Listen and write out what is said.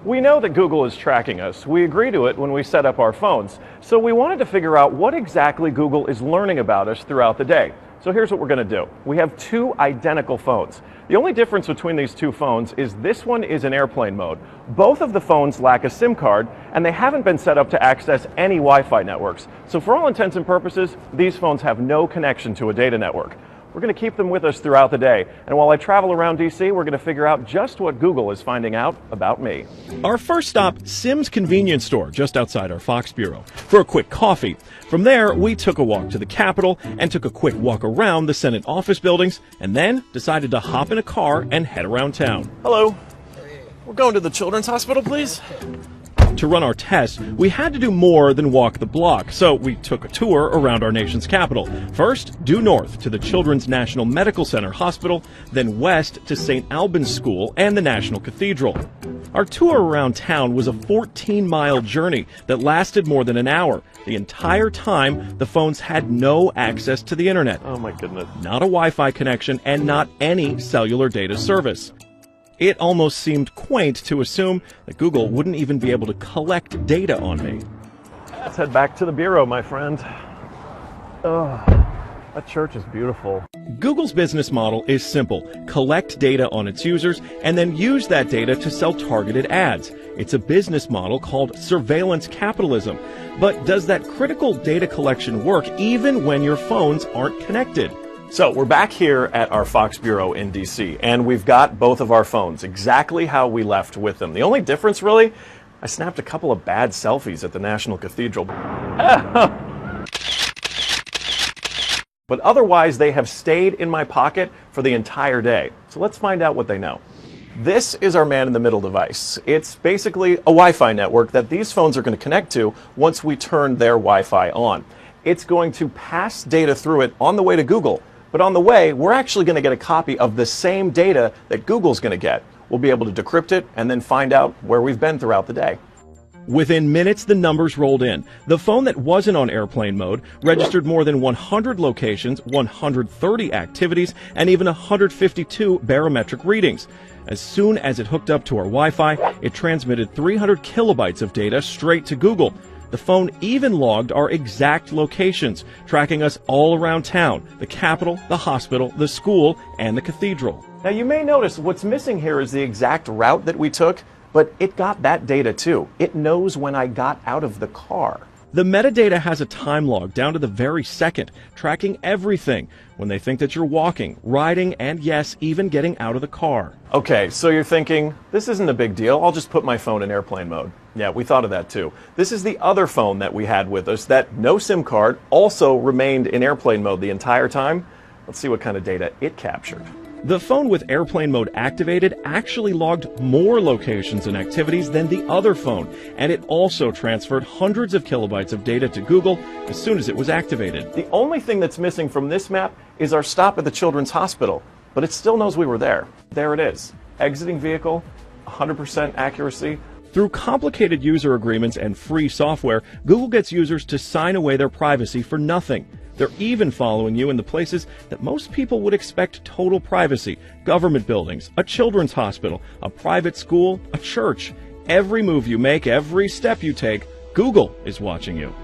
We know that Google is tracking us. We agree to it when we set up our phones. So we wanted to figure out what exactly Google is learning about us throughout the day. So here's what we're going to do. We have two identical phones. The only difference between these two phones is this one is in airplane mode. Both of the phones lack a SIM card, and they haven't been set up to access any Wi-Fi networks. So for all intents and purposes, these phones have no connection to a data network. We're going to keep them with us throughout the day. And while I travel around DC, we're going to figure out just what Google is finding out about me. Our first stop, Sim's convenience store, just outside our Fox bureau, for a quick coffee. From there, we took a walk to the Capitol and took a quick walk around the Senate office buildings, and then decided to hop in a car and head around town. Hello. We're going to the Children's Hospital, please. To run our tests, we had to do more than walk the block, so we took a tour around our nation's capital. First, due north to the Children's National Medical Center Hospital, then west to St. Albans School and the National Cathedral. Our tour around town was a 14-mile journey that lasted more than an hour. The entire time, the phones had no access to the internet. Oh my goodness. Not a Wi-Fi connection and not any cellular data service. It almost seemed quaint to assume that Google wouldn't even be able to collect data on me. Let's head back to the bureau, my friend. Oh, that church is beautiful. Google's business model is simple. Collect data on its users and then use that data to sell targeted ads. It's a business model called surveillance capitalism. But does that critical data collection work even when your phones aren't connected? So we're back here at our Fox Bureau in DC, and we've got both of our phones exactly how we left with them. The only difference, really, I snapped a couple of bad selfies at the National Cathedral. But otherwise, they have stayed in my pocket for the entire day. So let's find out what they know. This is our man-in-the-middle device. It's basically a Wi-Fi network that these phones are going to connect to once we turn their Wi-Fi on. It's going to pass data through it on the way to Google. But on the way, we're actually going to get a copy of the same data that Google's going to get. We'll be able to decrypt it and then find out where we've been throughout the day. Within minutes, the numbers rolled in. The phone that wasn't on airplane mode registered more than 100 locations, 130 activities, and even 152 barometric readings. As soon as it hooked up to our Wi-Fi, it transmitted 300 kilobytes of data straight to Google. The phone even logged our exact locations, tracking us all around town, the Capitol, the hospital, the school, and the cathedral. Now you may notice what's missing here is the exact route that we took, but it got that data too. It knows when I got out of the car. The metadata has a time log down to the very second, tracking everything when they think that you're walking, riding, and yes, even getting out of the car. Okay, so you're thinking, this isn't a big deal. I'll just put my phone in airplane mode. Yeah, we thought of that too. This is the other phone that we had with us that no SIM card also remained in airplane mode the entire time. Let's see what kind of data it captured. The phone with airplane mode activated actually logged more locations and activities than the other phone, and it also transferred hundreds of kilobytes of data to Google as soon as it was activated. The only thing that's missing from this map is our stop at the Children's Hospital, but it still knows we were there. There it is. Exiting vehicle, 100% accuracy. Through complicated user agreements and free software, Google gets users to sign away their privacy for nothing. They're even following you in the places that most people would expect total privacy: government buildings, a children's hospital, a private school, a church. Every move you make, every step you take, Google is watching you.